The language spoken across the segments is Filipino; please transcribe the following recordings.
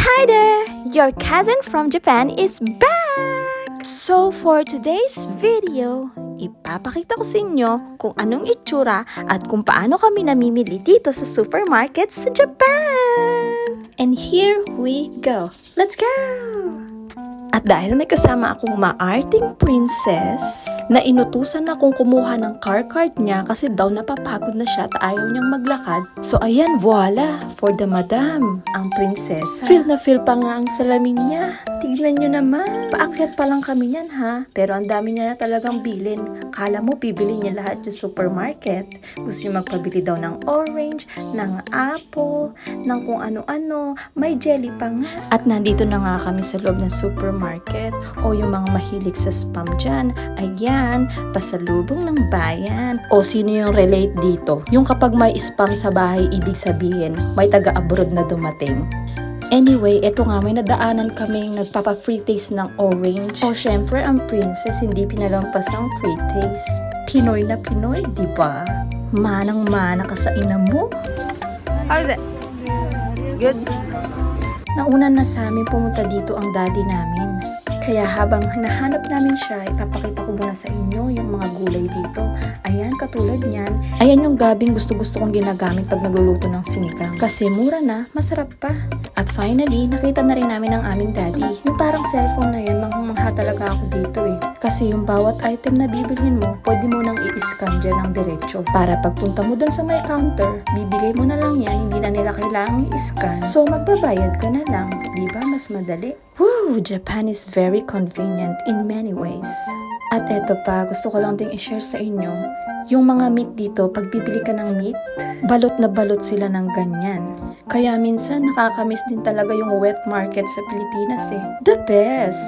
Hi there! Your cousin from Japan is back! So for today's video, ipapakita ko sa inyo kung anong itsura at kung paano kami namimili dito sa supermarket sa Japan! And here we go! Let's go! At dahil may kasama akong maarting princess, na inutusan akong kumuha ng car card niya kasi daw napapagod na siya at ayaw niyang maglakad. So ayan, voila, for the madam, ang prinsesa. Feel na feel pa nga ang salamin niya. Tignan niyo naman. Paakyat pa lang kami niyan ha, pero ang dami niya na talagang bilin. Kala mo bibili niya lahat yung supermarket. Gusto niya magpabili daw ng orange, ng apple, ng kung ano-ano, may jelly pa nga. At nandito na nga kami sa loob ng supermarket o yung mga mahilig sa spam dyan. Ayan, pasalubong ng bayan. O sino yung relate dito? Yung kapag may spam sa bahay, ibig sabihin, may taga-abroad na dumating. Anyway, eto nga, may nadaanan kaming nagpapa-free taste ng orange. O syempre, ang princess hindi pinalampas ang free taste. Pinoy na Pinoy, diba? Manang-mana ka sa ina mo. How's it? Good? Nauna na sa amin pumunta dito ang daddy namin. Kaya habang hinahanap namin siya, ipapakita ko muna sa inyo yung mga gulay dito. Ayan, katulad niyan. Ayan yung gabing gusto-gusto kong ginagamit pag nagluluto ng sinigang. Kasi mura na, masarap pa. At finally, nakita na rin namin ang aming daddy. Yung parang cellphone na yun, manghang-mangha talaga ako dito eh. Kasi yung bawat item na bibilhin mo, pwede mo nang i-scan dyan ng diretso. Para pagpunta mo dun sa may counter, bibigay mo na lang yan, hindi na nila kailangang i-scan. So magbabayad ka na lang. Diba? Mas madali. Woo! Japan is very convenient in many ways. At eto pa, gusto ko lang ding i-share sa inyo, yung mga meat dito, pag bibili ka ng meat, balot na balot sila ng ganyan. Kaya minsan nakakamiss din talaga yung wet market sa Pilipinas eh. The best!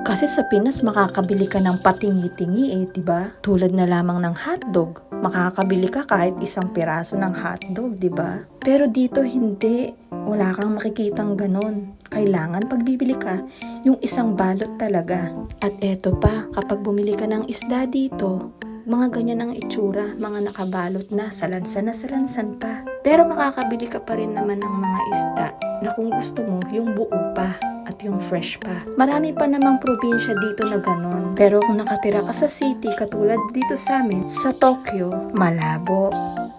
Kasi sa Pinas makakabili ka ng patingi-tingi eh, diba? Tulad na lamang ng hotdog. Makakabili ka kahit isang piraso ng hotdog, diba? Pero dito hindi. Wala kang makikitang ganon. Kailangan pag bibili ka, yung isang balot talaga. At eto pa, kapag bumili ka ng isda dito, mga ganyan ang itsura, mga nakabalot na, salansan pa. Pero makakabili ka pa rin naman ng mga isda na kung gusto mo, yung buo pa at yung fresh pa. Marami pa namang probinsya dito na ganon. Pero kung nakatira ka sa city, katulad dito sa amin, sa Tokyo, malabo.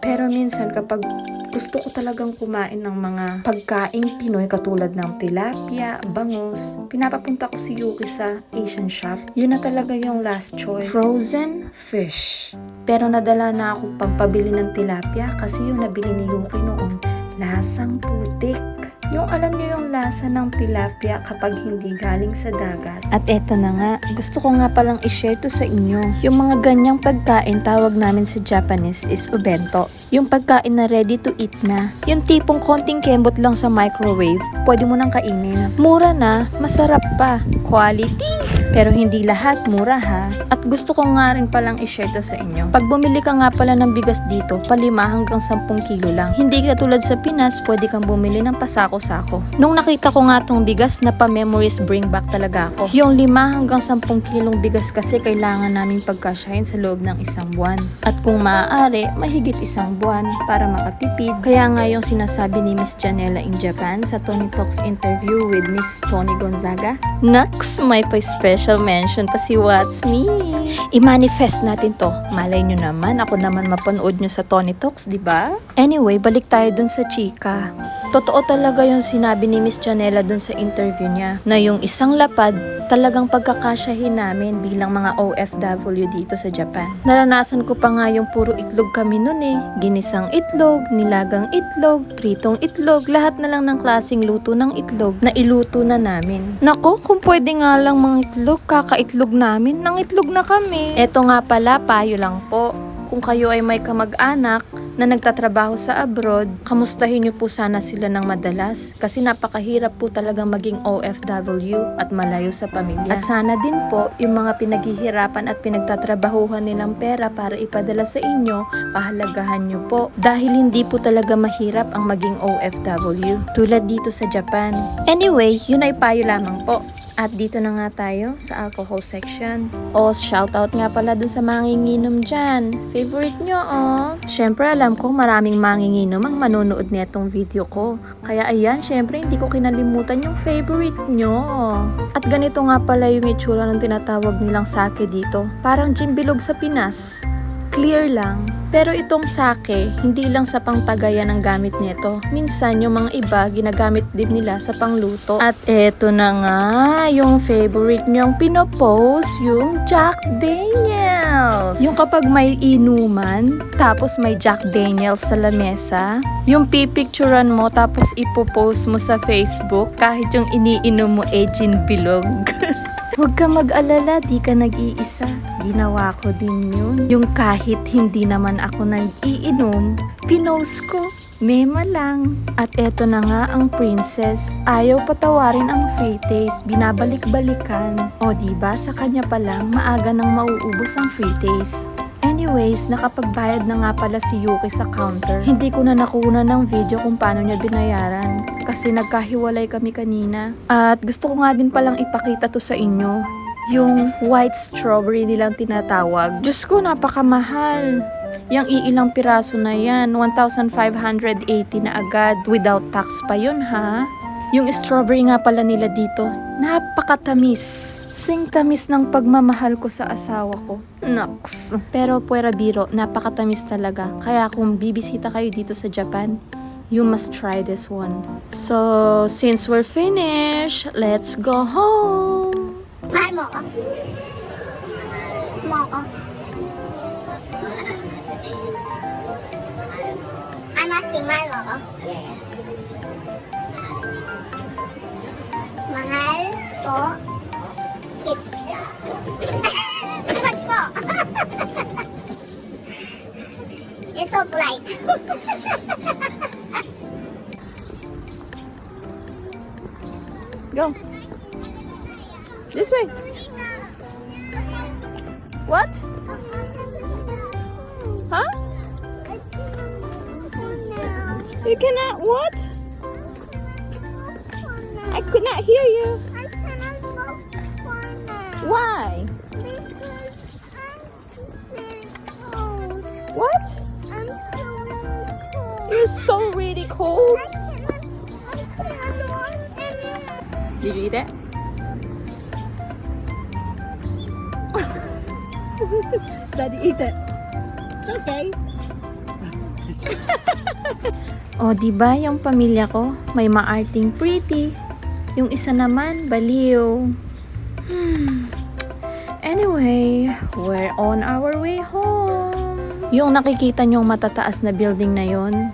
Pero minsan kapag gusto ko talagang kumain ng mga pagkaing Pinoy katulad ng tilapia, bangus, pinapapunta ko si Yuki sa Asian shop. Yun na talaga yung last choice. Frozen fish. Pero nadala na ako pagpabili ng tilapia kasi yung nabili ni Yuki noon, lasang putik. Yung alam niyo yung lasa ng tilapia kapag hindi galing sa dagat. At eto na nga, gusto ko nga palang i-share to sa inyo. Yung mga ganyang pagkain tawag namin sa Japanese is ubento. Yung pagkain na ready to eat na. Yung tipong konting kembot lang sa microwave, pwede mo nang kainin. Mura na, masarap pa. Quality! Pero hindi lahat mura ha. At gusto ko nga rin palang i-share to sa inyo. Pag bumili ka nga pala ng bigas dito, 5 hanggang 10 kilo lang. Hindi katulad sa Pinas, pwede kang bumili ng pasako-sako. Nung nakita ko nga tong bigas, na pa-memories bring back talaga ako. Yung 5 hanggang 10 kilong bigas kasi kailangan namin pagkasyahin sa loob ng 1 buwan. At kung maaari, mahigit 1 buwan para makatipid. Kaya nga yung sinasabi ni Miss Janela in Japan sa Tony Talks interview with Miss Tony Gonzaga, Naks, may pa-special mention pa si What's Me. I-manifest natin to. Malay nyo naman, ako naman mapanood nyo sa Tony Talks, diba? Anyway, balik tayo dun sa chika. Totoo talaga yung sinabi ni Miss Janela dun sa interview niya, na yung isang lapad talagang pagkakasyahin namin bilang mga OFW dito sa Japan. Naranasan ko pa nga yung puro itlog kami nun eh. Ginisang itlog, nilagang itlog, pritong itlog, lahat na lang ng klaseng luto ng itlog na iluto na namin. Nako, kung pwede nga lang mga itlog, kakaitlog namin, nang itlog na kami. Eto nga pala, payo lang po. Kung kayo ay may kamag-anak na nagtatrabaho sa abroad, kamustahin niyo po sana sila ng madalas kasi napakahirap po talagang maging OFW at malayo sa pamilya. At sana din po yung mga pinaghihirapan at pinagtatrabahuhan nilang pera para ipadala sa inyo, pahalagahan niyo po dahil hindi po talaga mahirap ang maging OFW tulad dito sa Japan. Anyway, yun ay payo lamang po. At dito na nga tayo sa alcohol section. Oh, shoutout nga pala dun sa manginginom dyan. Favorite nyo, oh. Syempre, alam ko maraming manginginom ang manonood nitong video ko. Kaya ayan, syempre, hindi ko kinalimutan yung favorite nyo. At ganito nga pala yung itsura ng tinatawag nilang sake dito. Parang gin bilog sa Pinas. Clear lang. Pero itong sake, hindi lang sa pangtagayan ang gamit nito. Minsan, yung mga iba, ginagamit din nila sa pangluto. At eto na nga, yung favorite nyong pinopost, yung Jack Daniels. Yung kapag may inuman, tapos may Jack Daniels sa lamesa, yung pipicturan mo, tapos ipopost mo sa Facebook, kahit yung iniinom mo gin bilog. Huwag ka mag-alala, di ka nag-iisa. Ginawa ko din yun. Yung kahit hindi naman ako nag-iinom, pinost ko. Mema lang. At eto na nga ang princess. Ayaw patawarin ang free taste. Binabalik-balikan. O diba, sa kanya pa lang, maaga nang mauubos ang free taste. Anyways, nakapagbayad na nga pala si Yuki sa counter. Hindi ko na nakuna ng video kung paano niya binayaran. Kasi nagkahiwalay kami kanina. At gusto ko nga din palang ipakita to sa inyo. Yung white strawberry nilang tinatawag. Diyos ko, napakamahal. Yang iilang piraso na yan, 1,580 na agad. Without tax pa yun, ha? Yung strawberry nga pala nila dito, napakatamis. Sing tamis ng pagmamahal ko sa asawa ko. Naks. Pero puwera biro, napakatamis talaga. Kaya kung bibisita kayo dito sa Japan, you must try this one. So, since we're finished, let's go home. Mahal mo ako? Mo ako? I'm asking, mahal mo ako? Yes. Mahal po? Hit. Too much po. You're so polite. Go. This way. What? Huh? You cannot what? I could not hear you. I cannot go for now. Why? Because I'm very cold. What? I'm so really cold. You're so really cold. I cannot walk anymore. Did you eat it? Daddy, eat it. It's okay. O, diba yung pamilya ko, may maarting pretty. Yung isa naman, baliw. Anyway, we're on our way home. Yung nakikita nyong matataas na building na yon,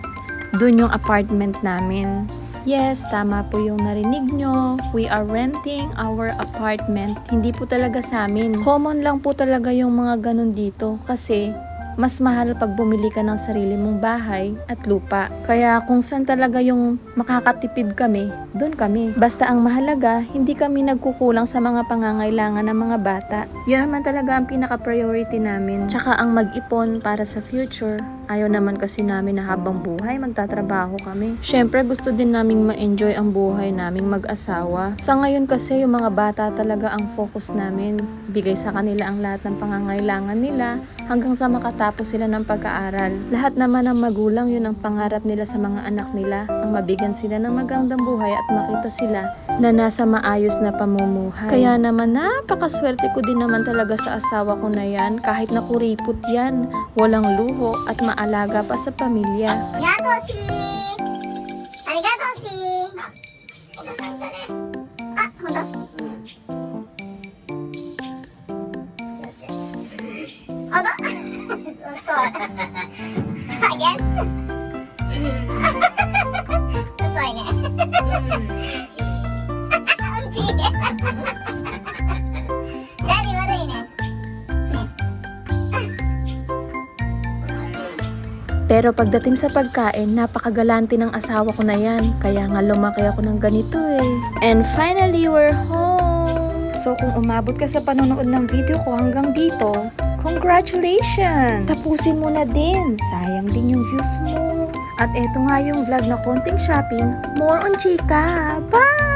dun yung apartment namin. Yes, tama po yung narinig nyo. We are renting our apartment. Hindi po talaga sa amin. Common lang po talaga yung mga ganun dito kasi mas mahal pag bumili ka ng sarili mong bahay at lupa. Kaya kung saan talaga yung makakatipid kami, doon kami. Basta ang mahalaga, hindi kami nagkukulang sa mga pangangailangan ng mga bata. Yun naman talaga ang pinaka-priority namin. Tsaka ang mag-ipon para sa future. Ayaw naman kasi namin na habang buhay magtatrabaho kami. Syempre gusto din naming ma-enjoy ang buhay naming mag-asawa. Sa ngayon kasi yung mga bata talaga ang focus namin. Bigay sa kanila ang lahat ng pangangailangan nila hanggang sa makatapos sila ng pag-aaral. Lahat naman ng magulang yun ang pangarap nila sa mga anak nila. Ang mabigyan sila ng magandang buhay at makita sila na nasa maayos na pamumuhay. Kaya naman napakaswerte ko din naman talaga sa asawa ko na yan. Kahit nakuripot yan, walang luho at alaga pa sa pamilya. Arigato, si! Arigato, si! Ah, hold on. Hold on. So, again? So, again. Unchi. Daddy, what are you doing? Pero pagdating sa pagkain, napakagalante ng asawa ko na yan. Kaya nga lumaki ako ng ganito eh. And finally, we're home! So kung umabot ka sa panonood ng video ko hanggang dito, congratulations! Tapusin mo na din. Sayang din yung views mo. At eto nga yung vlog na konting shopping. More on chika! Bye!